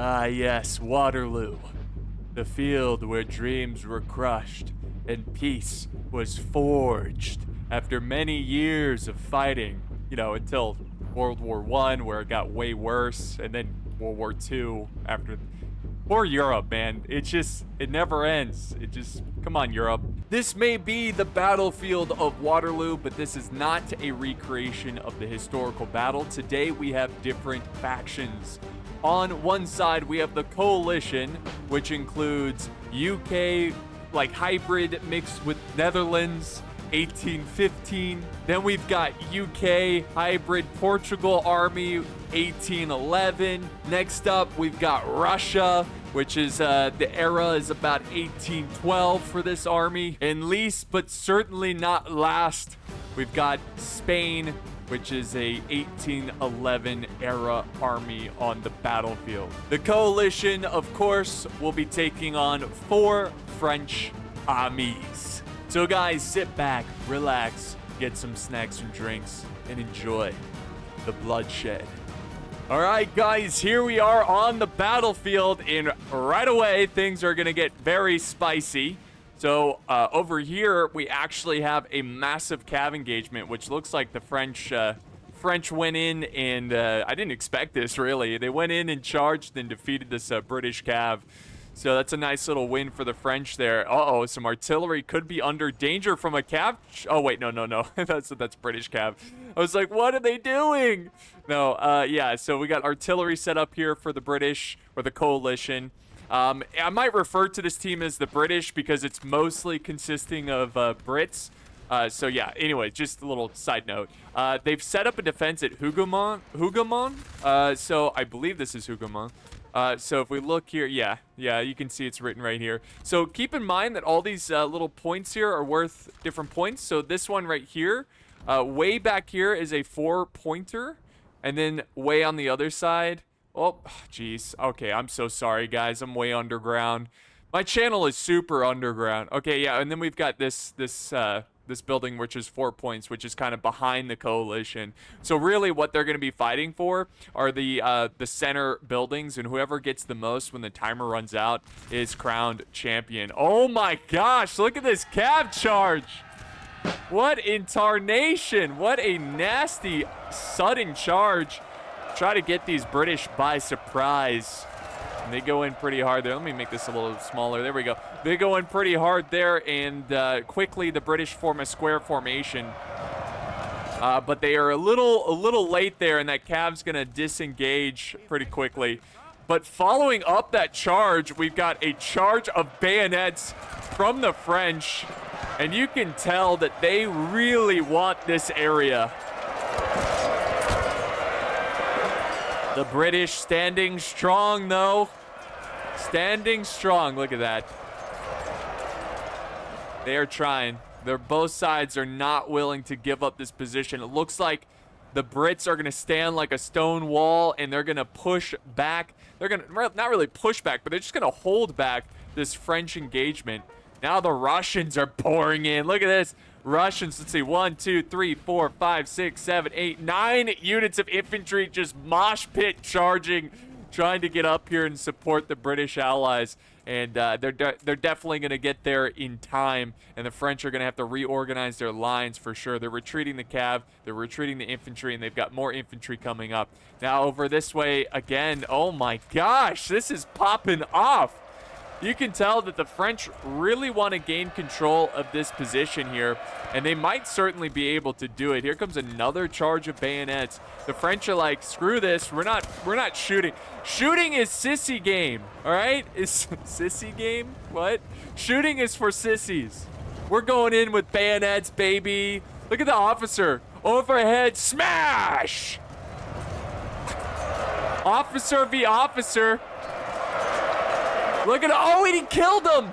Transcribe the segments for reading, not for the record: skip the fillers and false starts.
Ah, yes, Waterloo. The field where dreams were crushed and peace was forged after many years of fighting, until World War I, where it got way worse, and then World War II after. Poor Europe, man. It never ends. Come on, Europe. This may be the battlefield of Waterloo, but this is not a recreation of the historical battle. Today, we have different factions. On one side, we have the coalition, which includes UK, like hybrid mixed with Netherlands, 1815. Then we've got UK hybrid Portugal army, 1811. Next up, we've got Russia, which is the era is about 1812 for this army. And least but certainly not last, we've got Spain, which is a 1811 era army on the battlefield. The coalition, of course, will be taking on 4 French armies. So guys, sit back, relax, get some snacks and drinks, and enjoy the bloodshed. All right, guys, here we are on the battlefield, and right away, things are gonna get very spicy. So over here, we actually have a massive cav engagement, which looks like the French went in and I didn't expect this, really. They went in and charged and defeated this British cav. So that's a nice little win for the French there. Uh-oh, some artillery could be under danger from a cav. Oh, wait, no. that's British cav. I was like, what are they doing? No, yeah, so we got artillery set up here for the British, or the coalition. I might refer to this team as the British because it's mostly consisting of Brits. So yeah, anyway, just a little side note. They've set up a defense at Hougoumont. So I believe this is Hougoumont. So if we look here, yeah, you can see it's written right here. So keep in mind that all these little points here are worth different points. So this one right here, way back here is a 4-pointer. And then way on the other side, oh, jeez. Okay, I'm so sorry, guys. I'm way underground. My channel is super underground. Okay, yeah, and then we've got this building, which is 4 points, which is kind of behind the coalition. So really what they're going to be fighting for are the center buildings, and whoever gets the most when the timer runs out is crowned champion. Oh my gosh, look at this cav charge. What in tarnation? What a nasty sudden charge. Try to get these British by surprise. And they go in pretty hard there. Let me make this a little smaller. There we go. They go in pretty hard there, and quickly the British form a square formation. But they are a little late there, and that cav's gonna disengage pretty quickly. But following up that charge, we've got a charge of bayonets from the French, and you can tell that they really want this area. The British standing strong, though. Standing strong. Look at that. They are trying. Both sides are not willing to give up this position. It looks like the Brits are going to stand like a stone wall, and they're going to push back. They're going to, not really push back, but they're just going to hold back this French engagement. Now the Russians are pouring in. Look at this. Russians, let's see, 1, 2, 3, 4, 5, 6, 7, 8, 9 units of infantry just mosh pit charging, trying to get up here and support the British allies. And they're definitely going to get there in time, and the French are going to have to reorganize their lines for sure. They're retreating the cav, they're retreating the infantry, and they've got more infantry coming up. Now over this way again. Oh my gosh, this is popping off. You can tell that the French really want to gain control of this position here, and they might certainly be able to do it. Here comes another charge of bayonets. The French are like, screw this, we're not shooting. Shooting is sissy game, all right? Is sissy game? What? Shooting is for sissies. We're going in with bayonets, baby. Look at the officer. Overhead smash! Officer v. officer. Look at, oh, and he killed him.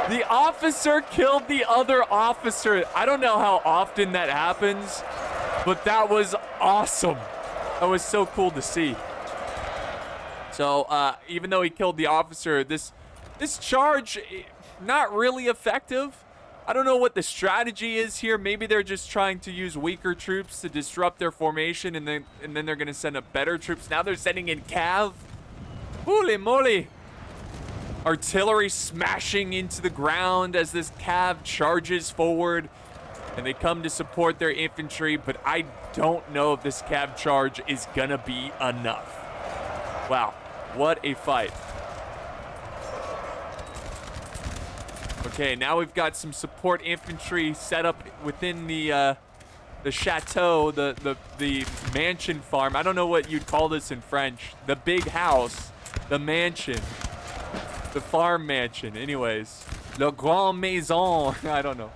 The officer killed the other officer. I don't know how often that happens, but that was awesome. That was so cool to see. So even though he killed the officer, this charge, not really effective. I don't know what the strategy is here. Maybe they're just trying to use weaker troops to disrupt their formation, and then they're going to send up better troops. Now they're sending in cav. Holy moly! Artillery smashing into the ground as this cav charges forward. And they come to support their infantry, but I don't know if this cav charge is gonna be enough. Wow, what a fight. Okay, now we've got some support infantry set up within the chateau, the mansion farm. I don't know what you'd call this in French. The big house, the mansion, the farm mansion. Anyways, le grand maison. I don't know.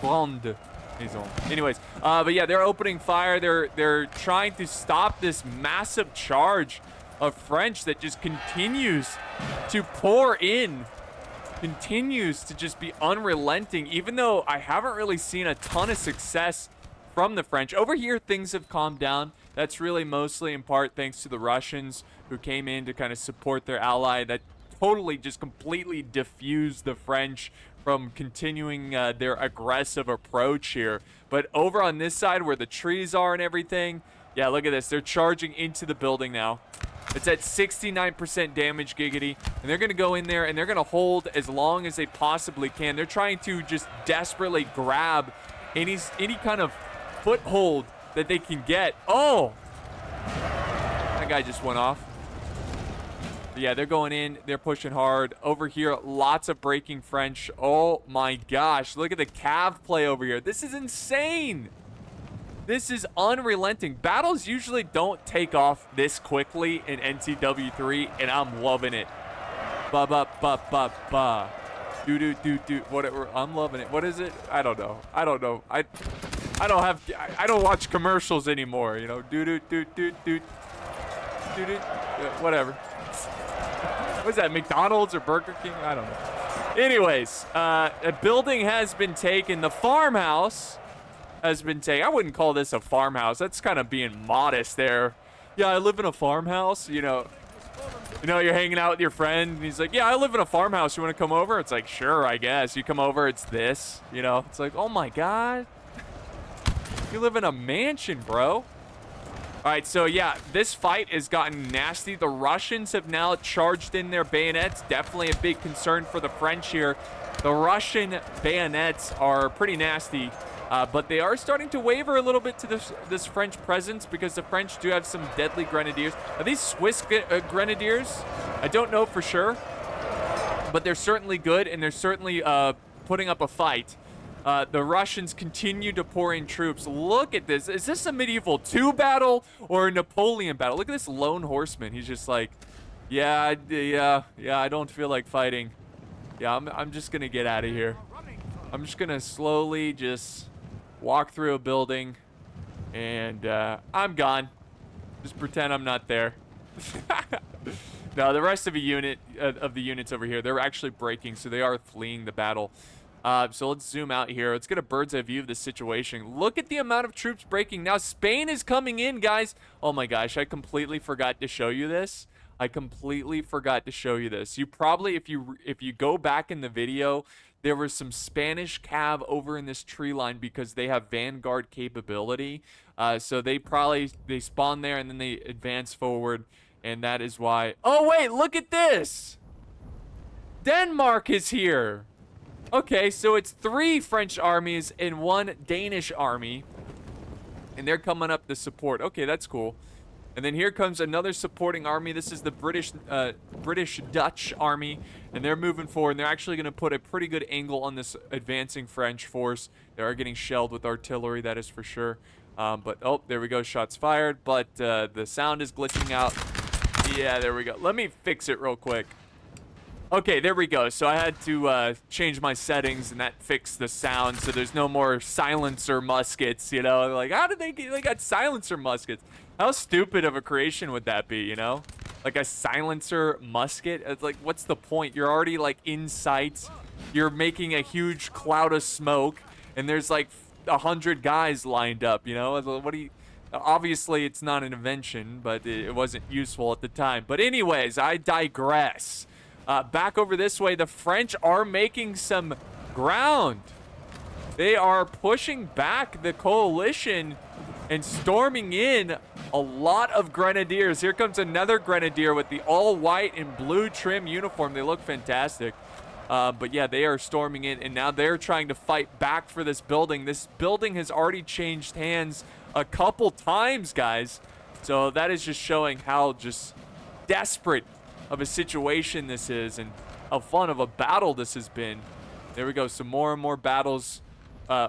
Grande maison. Anyways, but yeah, they're opening fire. They're trying to stop this massive charge of French that just continues to pour in. Continues to just be unrelenting, even though I haven't really seen a ton of success from the French. Over here, things have calmed down. That's really mostly in part thanks to the Russians who came in to kind of support their ally. That totally just completely diffused the French from continuing their aggressive approach here. But over on this side where the trees are and everything, yeah, look at this. They're charging into the building now. It's at 69% damage, Giggity. And they're going to go in there and they're going to hold as long as they possibly can. They're trying to just desperately grab any kind of foothold that they can get. Oh! That guy just went off. But yeah, they're going in. They're pushing hard. Over here, lots of breaking French. Oh my gosh. Look at the cav play over here. This is insane. This is unrelenting. Battles usually don't take off this quickly in NCW3, and I'm loving it. Ba ba ba ba ba. Do do do do. Whatever. I'm loving it. What is it? I don't know. I don't know. I don't watch commercials anymore. You know. Do do do do do. Do do. Whatever. What's that? McDonald's or Burger King? I don't know. Anyways, a building has been taken. The farmhouse has been taken. I wouldn't call this a farmhouse. That's kind of being modest there. Yeah, I live in a farmhouse. You know, you're hanging out with your friend, and he's like, yeah, I live in a farmhouse. You want to come over? It's like, sure, I guess. You come over, it's this. You know, it's like, oh my God. You live in a mansion, bro. All right, so yeah, this fight has gotten nasty. The Russians have now charged in their bayonets. Definitely a big concern for the French here. The Russian bayonets are pretty nasty. But they are starting to waver a little bit to this French presence because the French do have some deadly grenadiers. Are these Swiss grenadiers? I don't know for sure, but they're certainly good, and they're certainly putting up a fight. The Russians continue to pour in troops. Look at this. Is this a medieval 2 battle or a Napoleon battle? Look at this lone horseman. He's just like, yeah, I don't feel like fighting. Yeah, I'm just going to get out of here. I'm just going to slowly just walk through a building, and I'm gone. Just pretend I'm not there. No, the rest of the units over here, they're actually breaking, so they are fleeing the battle. So let's zoom out here. Let's get a bird's eye view of the situation. Look at the amount of troops breaking. Now Spain is coming in, guys. Oh my gosh, I completely forgot to show you this. You probably, if you go back in the video, there was some Spanish cav over in this tree line because they have vanguard capability. So they spawn there and then they advance forward, and that is why. Oh wait, look at this. Denmark is here. Okay, so it's 3 French armies and 1 Danish army, and they're coming up to support. Okay, that's cool. And then here comes another supporting army. This is the British-Dutch army, and they're moving forward. And they're actually going to put a pretty good angle on this advancing French force. They are getting shelled with artillery, that is for sure. But, oh, there we go. Shots fired. But the sound is glitching out. Yeah, there we go. Let me fix it real quick. Okay, there we go. So I had to change my settings, and that fixed the sound. So there's no more silencer muskets, you know? Like, how did they got silencer muskets? How stupid of a creation would that be, you know? Like a silencer musket? It's like, what's the point? You're already, like, in sight. You're making a huge cloud of smoke, and there's, like, 100 guys lined up, you know? What do you... Obviously, it's not an invention, but it wasn't useful at the time. But anyways, I digress. Back over this way, the French are making some ground. They are pushing back the coalition and storming in A lot of grenadiers. Here comes another grenadier with the all white and blue trim uniform. They look fantastic. But yeah, they are storming in, and now they're trying to fight back for this building. This building has already changed hands a couple times, guys. So that is just showing how just desperate of a situation this is and how fun of a battle this has been. There we go. Some more and more battles,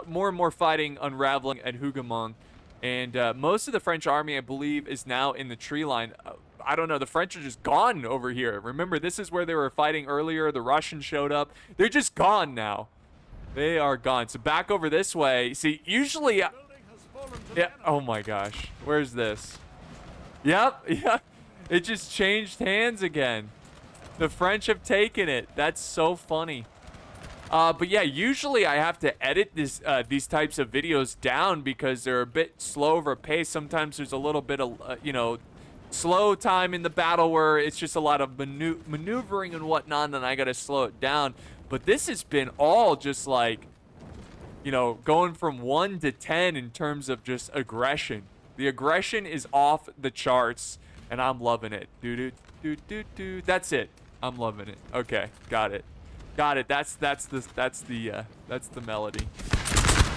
more and more fighting unraveling at Hougoumont. And most of the French army, I believe, is now in the tree line. I don't know. The French are just gone over here. Remember, this is where they were fighting earlier. The Russians showed up. They're just gone now. They are gone. So back over this way. See, usually... yeah. Oh, my gosh. Where's this? Yep. Yeah. It just changed hands again. The French have taken it. That's so funny. But yeah, usually I have to edit these types of videos down because they're a bit slow of a pace. Sometimes there's a little bit of, slow time in the battle where it's just a lot of maneuvering and whatnot, and I got to slow it down. But this has been all just like, going from 1 to 10 in terms of just aggression. The aggression is off the charts, and I'm loving it. That's it. I'm loving it. Okay, got it. Got it. That's the melody.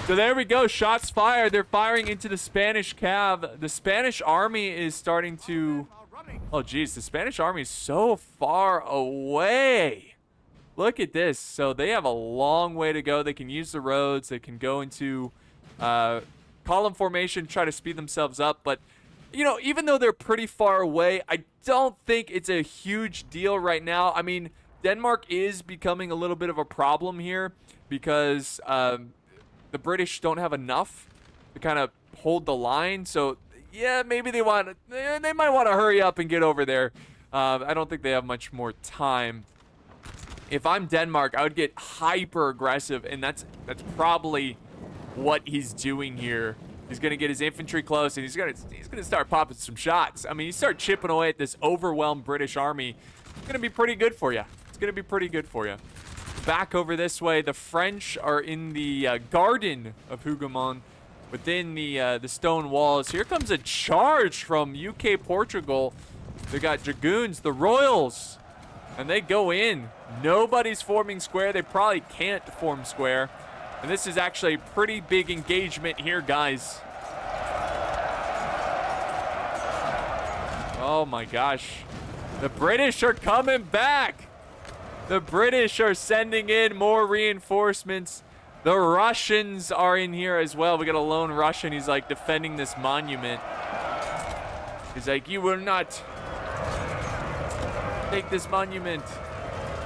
So there we go. Shots fired. They're firing into the Spanish cav. The Spanish army is starting to... oh, geez. The Spanish army is so far away. Look at this. So they have a long way to go. They can use the roads. They can go into column formation, try to speed themselves up. But, even though they're pretty far away, I don't think it's a huge deal right now. I mean... Denmark is becoming a little bit of a problem here because the British don't have enough to kind of hold the line. So, yeah, maybe they might want to hurry up and get over there. I don't think they have much more time. If I'm Denmark, I would get hyper aggressive, and that's probably what he's doing here. He's going to get his infantry close, and he's going to start popping some shots. I mean, you start chipping away at this overwhelmed British army, it's going to be pretty good for you. It's going to be pretty good for you. Back over this way, the French are in the garden of Hougoumont, within the stone walls. Here comes a charge from UK Portugal. They got dragoons, the Royals, and they go in. Nobody's forming square. They probably can't form square. And this is actually a pretty big engagement here, guys. Oh my gosh. The British are coming back. The British are sending in more reinforcements. The Russians are in here as well. We got a lone Russian. He's like defending this monument. He's like, you will not take this monument.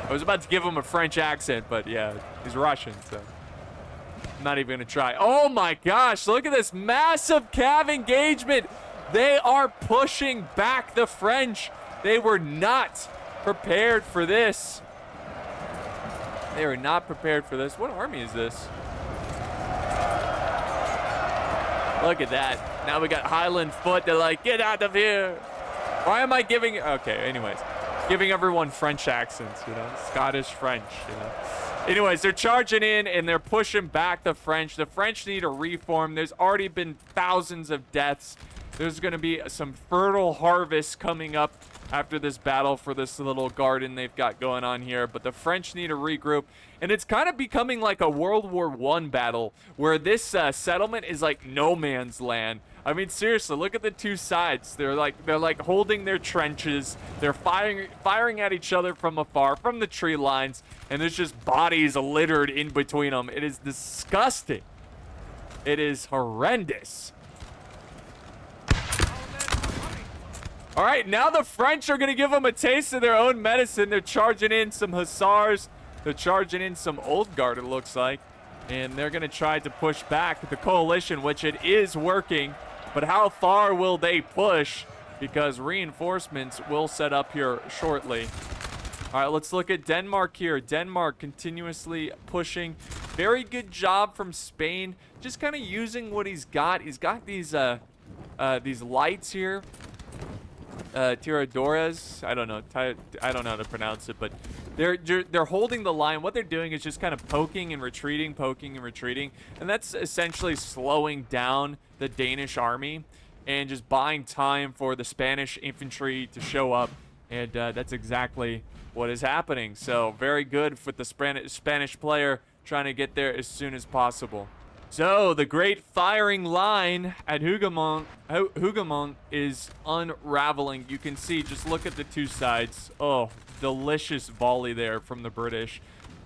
I was about to give him a French accent, but yeah, he's Russian, so I'm not even gonna try. Oh my gosh, look at this massive cav engagement. They are pushing back the French. They were not prepared for this. They are not prepared for this. What army is this? Look at that. Now we got Highland Foot. They're like, get out of here. Why am I giving... okay, anyways. Giving everyone French accents, Scottish French, Anyways, they're charging in, and they're pushing back the French. The French need a reform. There's already been thousands of deaths. There's going to be some fertile harvest coming up after this battle for this little garden they've got going on here. But the French need to regroup. And it's kind of becoming like a World War I battle where this settlement is like no man's land. I mean, seriously, look at the two sides. They're like holding their trenches. They're firing at each other from afar, from the tree lines. And there's just bodies littered in between them. It is disgusting. It is horrendous. All right, now the French are going to give them a taste of their own medicine. They're charging in some hussars. They're charging in some old guard, it looks like. And they're going to try to push back the coalition, which it is working. But how far will they push? Because reinforcements will set up here shortly. All right, let's look at Denmark here. Denmark continuously pushing. Very good job from Spain. Just kind of using what he's got. He's got these lights here. Tiradores. I don't know how to pronounce it, but they're holding the line. What they're doing is just kind of poking and retreating, and that's essentially slowing down the Danish army. and just buying time for the Spanish infantry to show up. And that's exactly what is happening. So very good with the Spanish player trying to get there as soon as possible. So the great firing line at Hougoumont is unraveling. You can see, just look at the two sides. Oh, delicious volley there from the British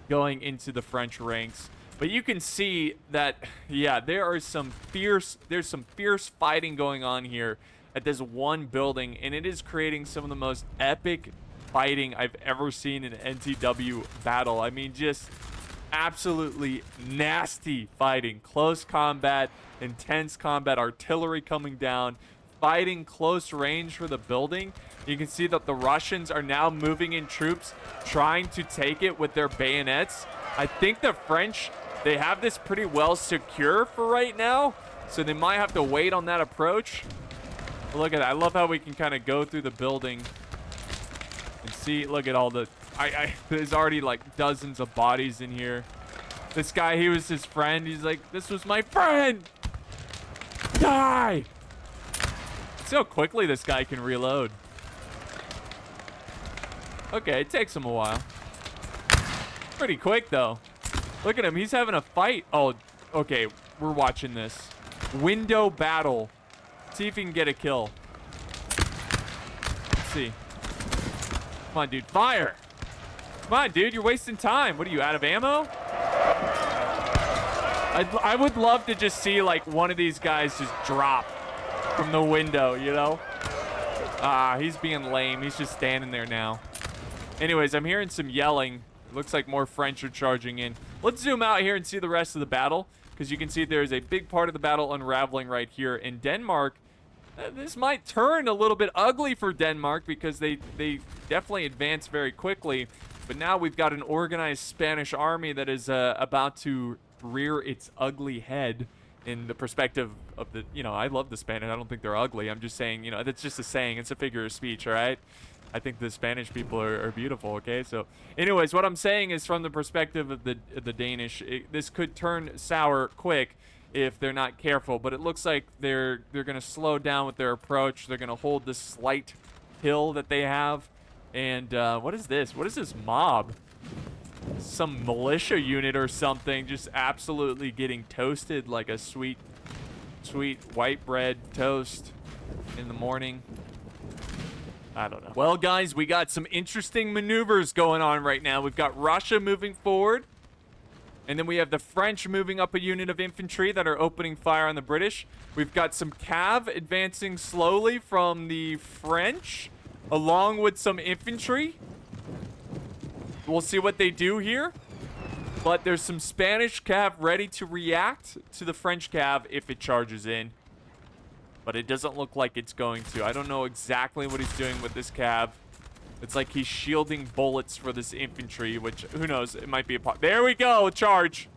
going into the French ranks. But you can see that, yeah, there's some fierce fighting going on here at this one building, and it is creating some of the most epic fighting I've ever seen in an NTW battle. I mean, just absolutely nasty fighting, close combat, intense combat, artillery coming down, fighting close range for the building. You can see that the Russians are now moving in troops, trying to take it with their bayonets. I think the French, they have this pretty well secure for right now, so they might have to wait on that approach. Look at that. I love how we can kind of go through the building and see. Look at all the... there's already like dozens of bodies in here. This guy, he was his friend. He's like, this was my friend. Die! See how quickly this guy can reload. Okay, it takes him a while. Pretty quick, though. Look at him. He's having a fight. Oh, okay. We're watching this. Window battle. See if he can get a kill. Let's see. Come on, dude. Fire! Come on, dude. You're wasting time. What are you, out of ammo? I would love to just see, like, one of these guys just drop from the window, you know? Ah, he's being lame. He's just standing there now. Anyways, I'm hearing some yelling. It looks like more French are charging in. Let's zoom out here and see the rest of the battle, because you can see there's a big part of the battle unraveling right here. In Denmark, this might turn a little bit ugly for Denmark, because they definitely advance very quickly. But now we've got an organized Spanish army that is about to rear its ugly head in the perspective of the, you know, I love the Spanish. I don't think they're ugly. I'm just saying, you know, that's just a saying. It's a figure of speech, all right? I think the Spanish people are beautiful, okay? So anyways, what I'm saying is from the perspective of the Danish, this could turn sour quick if they're not careful. But it looks like they're going to slow down with their approach. They're going to hold this slight hill that they have. And what is this? What is this mob? Some militia unit or something, just absolutely getting toasted like a sweet white bread toast in the morning. I don't know. Well, guys, we got some interesting maneuvers going on right now. We've got Russia moving forward, and then we have the French moving up a unit of infantry that are opening fire on the British. We've got some cav advancing slowly from the French, along with some infantry. We'll see what they do here. But there's some Spanish cav ready to react to the French cav if it charges in. But it doesn't look like it's going to. I don't know exactly what he's doing with this cav. It's like he's shielding bullets for this infantry, which, who knows, it might be a part. There we go, charge.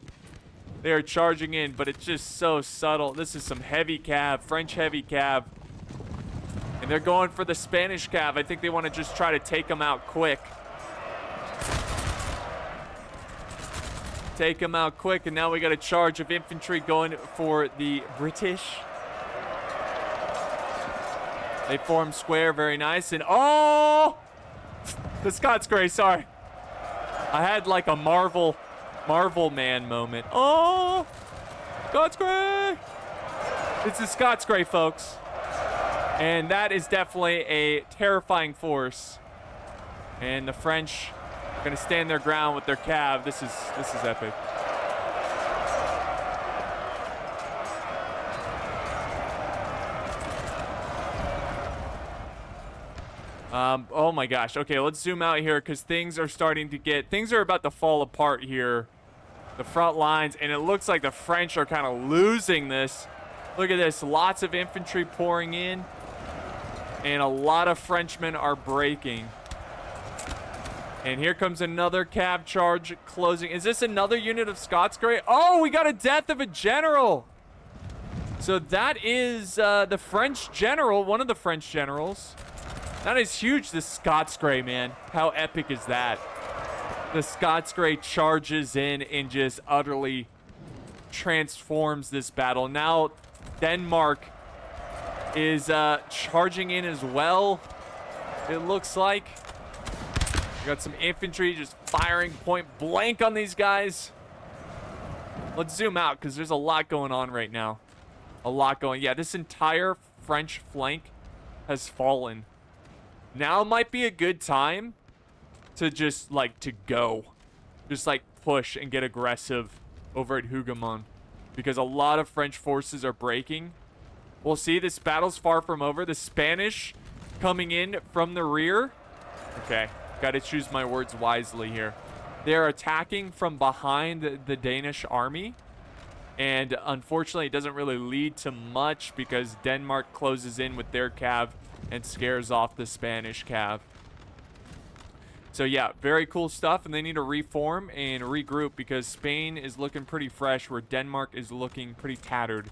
They are charging in, but it's just so subtle. This is some heavy cav, French heavy cav. And they're going for the Spanish cav. I think they want to just try to take them out quick. Take them out quick, and now we got a charge of infantry going for the British. They form square, very nice, and oh! The Scots Grey, sorry. I had like a Marvel Man moment. Oh! Scots Grey! It's the Scots Grey, folks. And that is definitely a terrifying force. And the French are gonna stand their ground with their cav. This is epic. Oh my gosh. Okay, let's zoom out here because things are about to fall apart here. The front lines, and it looks like the French are kind of losing this. Look at this. Lots of infantry pouring in, and a lot of Frenchmen are breaking. And here comes another cav charge closing. Is this another unit of Scots Grey? Oh, we got a death of a general. So that is the French general, one of the French generals. That is huge, the Scots Grey, man. How epic is that? The Scots Grey charges in and just utterly transforms this battle. Now, Denmark is charging in as well, it looks like. We got some infantry just firing point blank on these guys. Let's zoom out because there's a lot going on right now. A lot going. Yeah, this entire French flank has fallen. Now might be a good time to just like just like push and get aggressive over at Hougoumont, because a lot of French forces are breaking. We'll see. This battle's far from over. The Spanish coming in from the rear. Okay, gotta choose my words wisely here. They're attacking from behind the Danish army, and unfortunately it doesn't really lead to much because Denmark closes in with their cav and scares off the Spanish cav. So yeah, very cool stuff, and they need to reform and regroup because Spain is looking pretty fresh where Denmark is looking pretty tattered.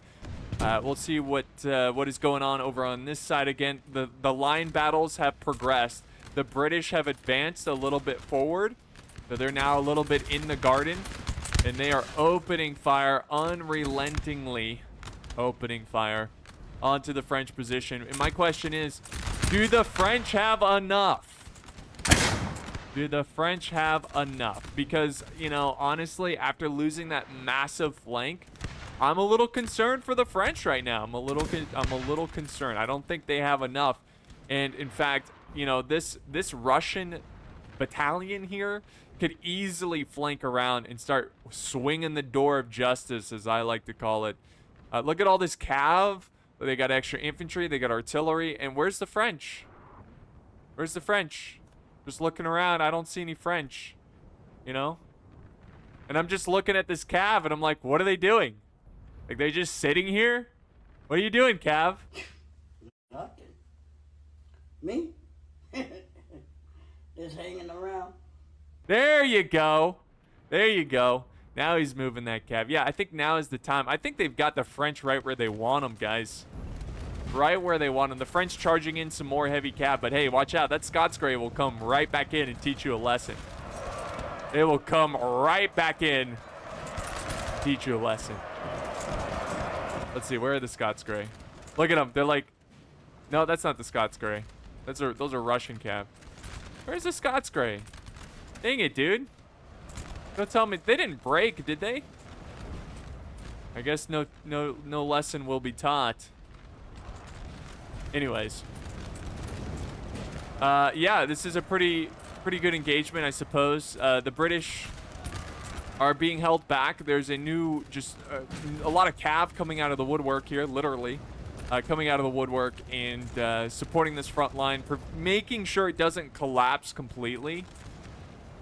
We'll see what is going on over on this side. Again, the line battles have progressed. The British have advanced a little bit forward, so they're now a little bit in the garden, and they are opening fire unrelentingly, opening fire onto the French position. And my question is, do the French have enough? Do the French have enough? Because, you know, honestly, after losing that massive flank, I'm a little concerned for the French right now. I'm a little concerned. I don't think they have enough. And in fact, you know, this Russian battalion here could easily flank around and start swinging the door of justice, as I like to call it. Look at all this cav. They got extra infantry. They got artillery. And where's the French? Where's the French? Just looking around. I don't see any French, you know? And I'm just looking at this cav, and I'm like, what are they doing? Like, they just sitting here? What are you doing, cav? Nothing. Me? Just hanging around. There you go. There you go. Now he's moving that cav. Yeah, I think now is the time. I think they've got the French right where they want them, guys. Right where they want them. The French charging in some more heavy cav. But hey, watch out. That Scots Grey will come right back in and teach you a lesson. It will come right back in and teach you a lesson. Let's see. Where are the Scots Grey? Look at them. They're like... No, that's not the Scots Grey. Those are Russian cav. Where's the Scots Grey? Dang it, dude. Don't tell me they didn't break, did they? I guess no lesson will be taught. Anyways, yeah, this is a pretty good engagement, I suppose. The British are being held back. There's a new, just a lot of cav coming out of the woodwork here, literally coming out of the woodwork and supporting this front line, making sure it doesn't collapse completely.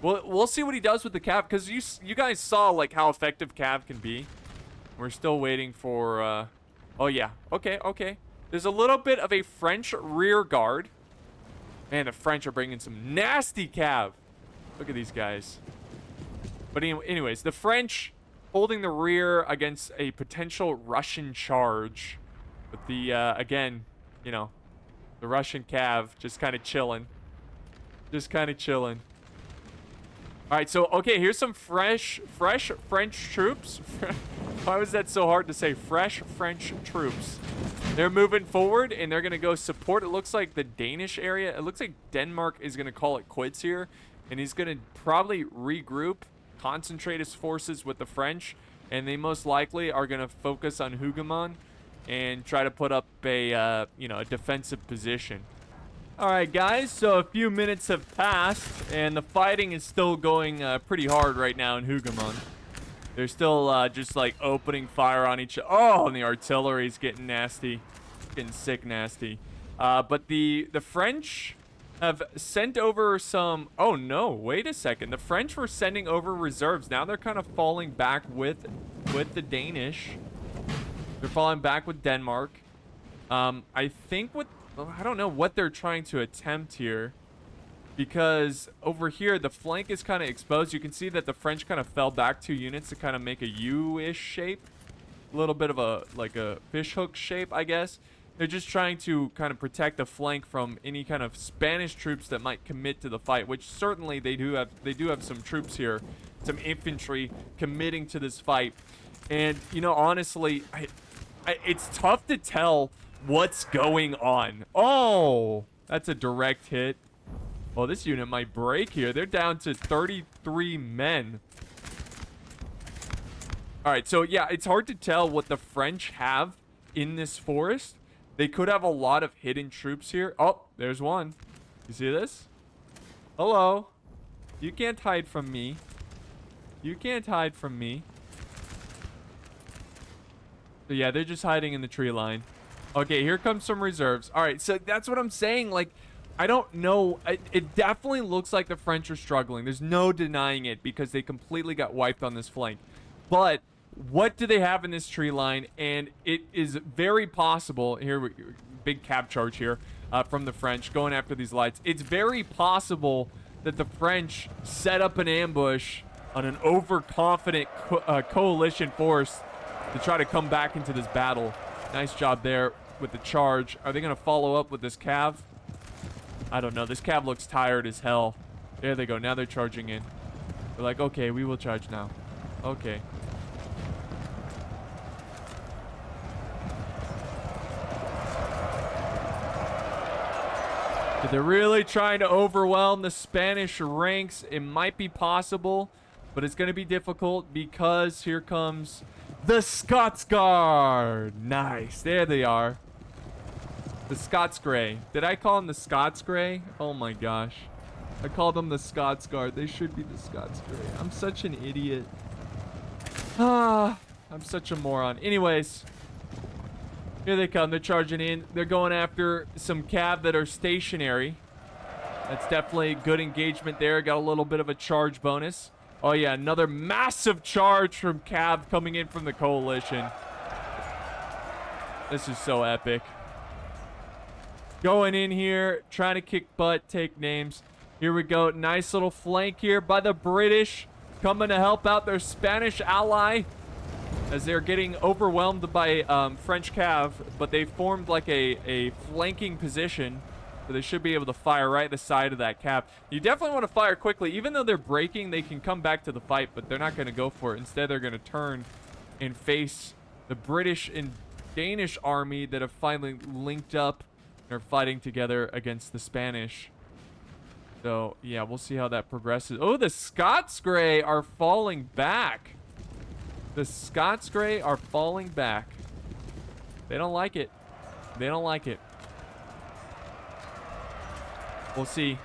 We'll see what he does with the cav, because you guys saw like how effective cav can be. We're still waiting for oh yeah, okay. There's a little bit of a French rear guard. Man, the French are bringing some nasty cav. Look at these guys. But anyways, the French holding the rear against a potential Russian charge. But the again, you know, the Russian cav just kind of chilling. All right, so, okay, here's some fresh French troops. Why was that so hard to say? Fresh French troops. They're moving forward, and they're going to go support. It looks like the Danish area. It looks like Denmark is going to call it quits here, and he's going to probably regroup, concentrate his forces with the French, and they most likely are going to focus on Hougoumont and try to put up a, you know, a defensive position. All right, guys, so a few minutes have passed, and the fighting is still going pretty hard right now in Hougoumont. They're still just, like, opening fire on each other. Oh, and the artillery's getting nasty. Getting sick nasty. But the French have sent over some... Oh, no, wait a second. The French were sending over reserves. Now they're kind of falling back with the Danish. They're falling back with Denmark. I think what... I don't know what they're trying to attempt here, because over here the flank is kind of exposed. You can see that the French kind of fell back 2 units to kind of make a U-ish shape, a little bit of a like a fishhook shape, I guess. They're just trying to kind of protect the flank from any kind of Spanish troops that might commit to the fight, which certainly they do have some troops here, some infantry committing to this fight. And you know, honestly, it's tough to tell What's going on? Oh, that's a direct hit. Oh, this unit might break here. They're down to 33 men. All right, so yeah, it's hard to tell what the French have in this forest. They could have a lot of hidden troops here. Oh, there's one. You see this? Hello. You can't hide from me. You can't hide from me. So yeah, they're just hiding in the tree line. Okay, here comes some reserves. All right, so that's what I'm saying. Like, I don't know. It definitely looks like the French are struggling. There's no denying it because they completely got wiped on this flank. But what do they have in this tree line? And it is very possible. Here, big cab charge here from the French going after these lights. It's very possible that the French set up an ambush on an overconfident coalition force to try to come back into this battle. Nice job there with the charge. Are they going to follow up with this cav? I don't know. This cav looks tired as hell. There they go. Now they're charging in. They're like, okay, we will charge now. Okay. They're really trying to overwhelm the Spanish ranks. It might be possible, but it's going to be difficult because here comes the Scots Guard. Nice. There they are. The Scots Grey. Did I call them the Scots Grey? Oh my gosh. I called them the Scots Guard. They should be the Scots Grey. I'm such an idiot. I'm such a moron. Anyways. Here they come. They're charging in. They're going after some cav that are stationary. That's definitely good engagement there. Got a little bit of a charge bonus. Oh, yeah. Another massive charge from cav coming in from the coalition. This is so epic. Going in here. Trying to kick butt. Take names. Here we go. Nice little flank here by the British. Coming to help out their Spanish ally. As they're getting overwhelmed by French cav, but they formed like a flanking position, so they should be able to fire right at the side of that cav. You definitely want to fire quickly. Even though they're breaking, they can come back to the fight, but they're not going to go for it. Instead, they're going to turn and face the British and Danish army that have finally linked up and are fighting together against the Spanish. So, yeah, we'll see how that progresses. Oh, the Scots Grey are falling back. The Scots Grey are falling back. They don't like it. They don't like it. We'll see.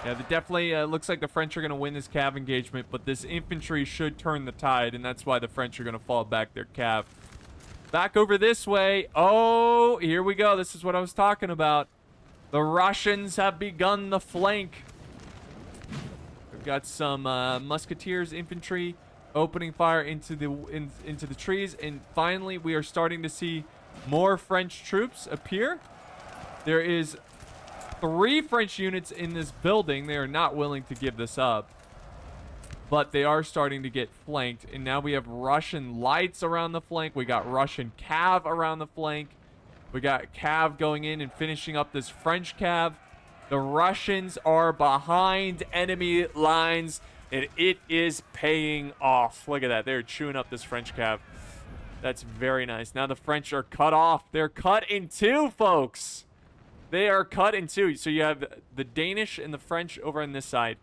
Yeah, they definitely looks like the French are going to win this cav engagement, but this infantry should turn the tide, and that's why the French are going to fall back their cav. Back over this way. Oh, here we go. This is what I was talking about. The Russians have begun the flank. We've got some musketeers, infantry, opening fire into the trees, and finally we are starting to see more French troops appear. There is 3 French units in this building. They are not willing to give this up, but they are starting to get flanked, and now we have Russian lights around the flank. We got Russian cav around the flank. We got cav going in and finishing up this French cav. The Russians are behind enemy lines, and it is paying off. Look at that. They're chewing up this French cav. That's very nice. Now the French are cut off. They're cut in 2, folks. They are cut in 2. So you have the Danish and the French over on this side.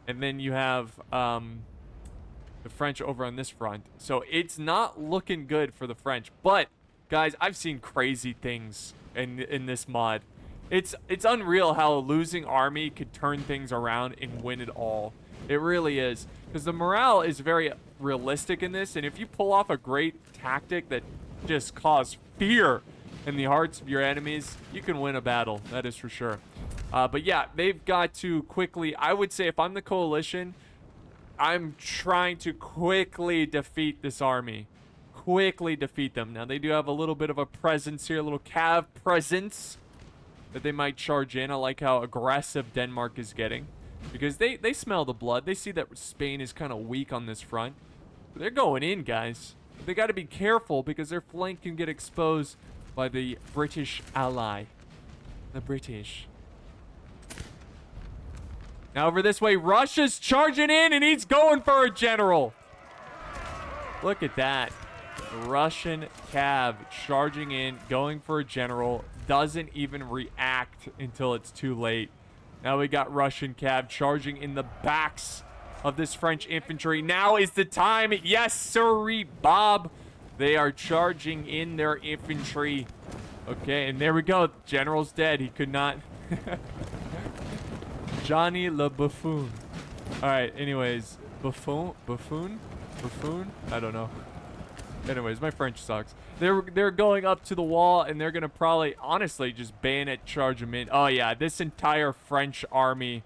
And then you have the French over on this front. So it's not looking good for the French. But, guys, I've seen crazy things in this mod. It's unreal how a losing army could turn things around and win it all. It really is. Because the morale is very realistic in this. And if you pull off a great tactic that just causes fear in the hearts of your enemies, you can win a battle. That is for sure. But yeah, they've got to quickly... I would say if I'm the coalition, I'm trying to quickly defeat this army. Quickly defeat them. Now, they do have a little bit of a presence here. A little cav presence that they might charge in. I like how aggressive Denmark is getting. Because they smell the blood. They see that Spain is kind of weak on this front. But they're going in, guys. They got to be careful because their flank can get exposed by the British ally. The British. Now over this way, Russia's charging in and he's going for a general. Look at that. Russian cav charging in, going for a general, doesn't even react until it's too late. Now we got Russian cav charging in the backs of this French infantry. Now is the time. Yes, sirree, Bob. They are charging in their infantry. Okay, and there we go. General's dead. He could not. Johnny Le Buffoon. All right, anyways. Buffoon? I don't know. Anyways, my French sucks. They're going up to the wall, and they're gonna probably, honestly, just bayonet charge them in. Oh yeah, this entire French army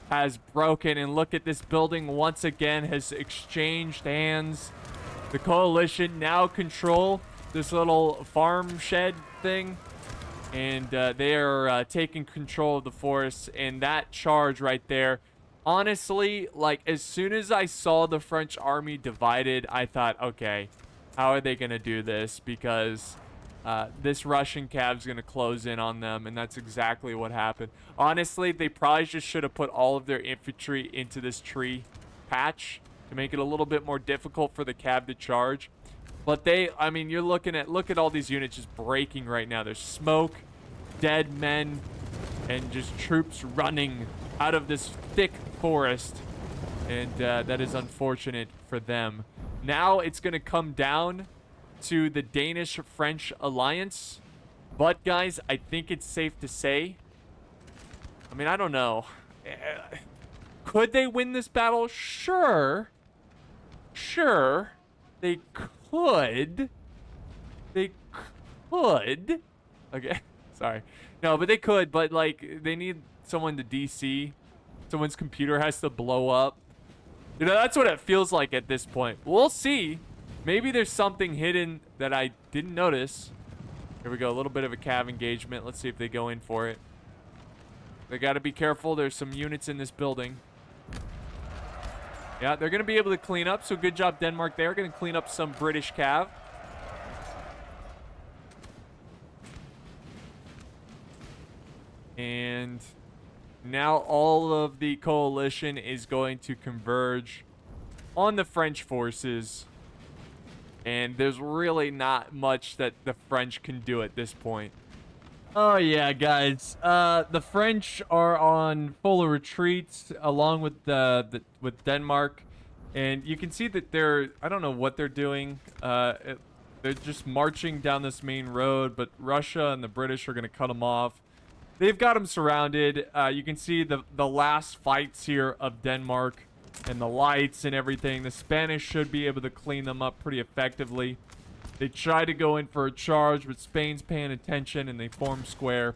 has broken, and look at this building once again has exchanged hands. The coalition now control this little farm shed thing, and they are taking control of the forest. And that charge right there, honestly, like as soon as I saw the French army divided, I thought, okay, how are they going to do this? Because this Russian cav's going to close in on them, and that's exactly what happened. Honestly, they probably just should have put all of their infantry into this tree patch to make it a little bit more difficult for the cav to charge. But I mean, look at all these units just breaking right now. There's smoke, dead men, and just troops running out of this thick forest. And that is unfortunate for them. Now it's going to come down to the Danish-French alliance. But, guys, I think it's safe to say, I mean, I don't know. Could they win this battle? Sure. Sure. They could. They could. Okay. Sorry. No, but they could. But, like, they need someone to DC. Someone's computer has to blow up. You know, that's what it feels like at this point. We'll see. Maybe there's something hidden that I didn't notice. Here we go. A little bit of a cav engagement. Let's see if they go in for it. They got to be careful. There's some units in this building. Yeah, they're going to be able to clean up. So good job, Denmark. They're going to clean up some British cav. And now all of the coalition is going to converge on the French forces. And there's really not much that the French can do at this point. Oh, yeah, guys. The French are on full retreat along with with Denmark. And you can see that I don't know what they're doing. They're just marching down this main road, but Russia and the British are going to cut them off. They've got them surrounded. You can see the last fights here of Denmark and the lights and everything. The Spanish should be able to clean them up pretty effectively. They try to go in for a charge, but Spain's paying attention and they form square.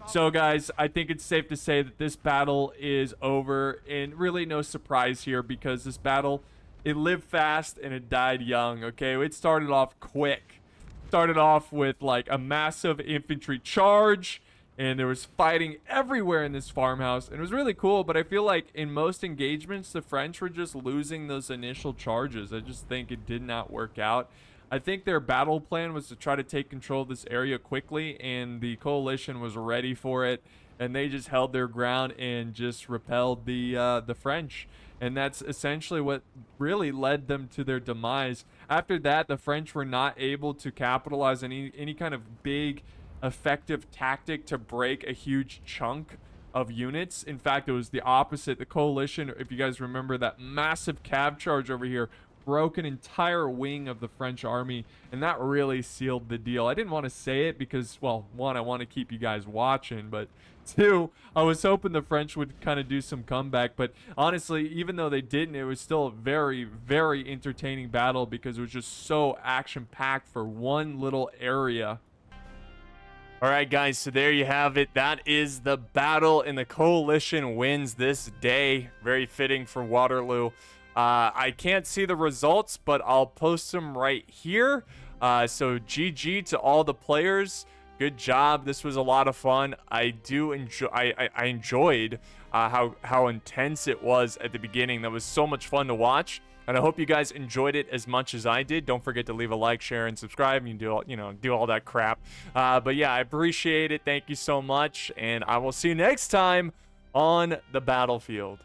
So, guys, I think it's safe to say that this battle is over. And really no surprise here because this battle, it lived fast and it died young, okay? It started off quick. Started off with, like, a massive infantry charge. And there was fighting everywhere in this farmhouse. And it was really cool, but I feel like in most engagements, the French were just losing those initial charges. I just think it did not work out. I think their battle plan was to try to take control of this area quickly, and the coalition was ready for it. And they just held their ground and just repelled the French. And that's essentially what really led them to their demise. After that, the French were not able to capitalize any kind of big effective tactic to break a huge chunk of units. In fact, it was the opposite. The coalition, if you guys remember, that massive cav charge over here broke an entire wing of the French army, and that really sealed the deal. I didn't want to say it because, well, one, I want to keep you guys watching, but two, I was hoping the French would kind of do some comeback. But honestly, even though they didn't, it was still a very, very entertaining battle because it was just so action-packed for one little area. All right, guys, so there you have it. That is the battle, and the coalition wins this day. Very fitting for Waterloo. I can't see the results, but I'll post them right here. So GG to all the players. Good job. This was a lot of fun. I enjoyed how intense it was at the beginning. That was so much fun to watch. And I hope you guys enjoyed it as much as I did. Don't forget to leave a like, share, and subscribe. You do all that crap. But yeah, I appreciate it. Thank you so much. And I will see you next time on the battlefield.